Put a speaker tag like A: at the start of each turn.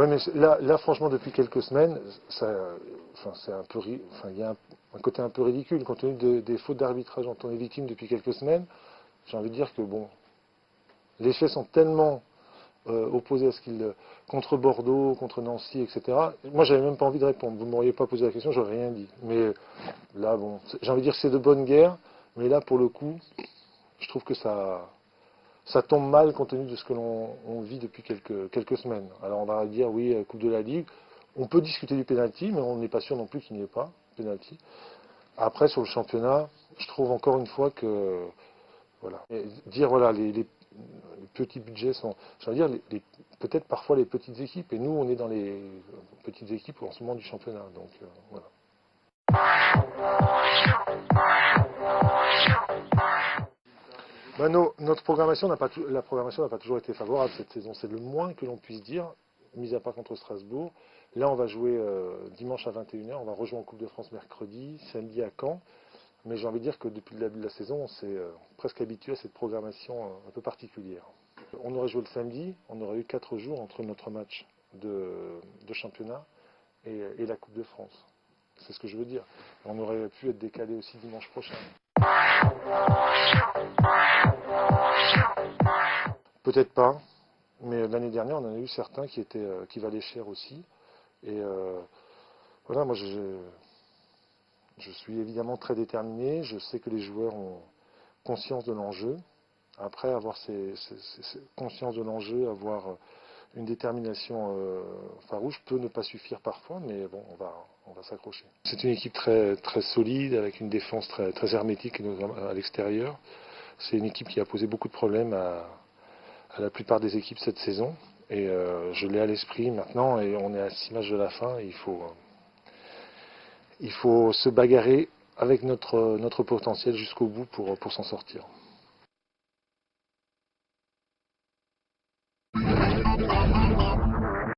A: Ouais, mais là, franchement, depuis quelques semaines, c'est un peu, il y a un côté un peu ridicule compte tenu des fautes d'arbitrage dont on est victime depuis quelques semaines. J'ai envie de dire que bon, les faits sont tellement opposés à ce qu'ils contre Bordeaux, contre Nancy, etc. Moi, j'avais même pas envie de répondre. Vous ne m'auriez pas posé la question, j'aurais rien dit. Mais là, bon, j'ai envie de dire que c'est de bonne guerre, mais là, pour le coup, je trouve que ça tombe mal compte tenu de ce que l'on vit depuis quelques semaines. Alors on va dire oui, Coupe de la Ligue. On peut discuter du penalty, mais on n'est pas sûr non plus qu'il n'y ait pas penalty. Après sur le championnat, je trouve encore une fois que voilà, et dire voilà les petits budgets sont, je veux dire peut-être parfois les petites équipes. Et nous on est dans les petites équipes en ce moment du championnat. Donc voilà. Ben, notre programmation la programmation n'a pas toujours été favorable cette saison. C'est le moins que l'on puisse dire, mis à part contre Strasbourg. Là, on va jouer dimanche à 21h. On va rejoindre en Coupe de France mercredi, samedi à Caen. Mais j'ai envie de dire que depuis le début de la saison, on s'est presque habitué à cette programmation un peu particulière. On aurait joué le samedi, on aurait eu 4 jours entre notre match de championnat et la Coupe de France. C'est ce que je veux dire. On aurait pu être décalé aussi dimanche prochain. Peut-être pas, mais l'année dernière, on en a eu certains qui valaient cher aussi. Et voilà, moi, je suis évidemment très déterminé. Je sais que les joueurs ont conscience de l'enjeu. Après, avoir conscience de l'enjeu, avoir une détermination farouche peut ne pas suffire parfois, mais bon, on va s'accrocher. C'est une équipe très, très solide, avec une défense très, très hermétique à l'extérieur. C'est une équipe qui a posé beaucoup de problèmes à la plupart des équipes cette saison. Et je l'ai à l'esprit maintenant, et on est à 6 matchs de la fin. Il faut se bagarrer avec notre potentiel jusqu'au bout pour s'en sortir.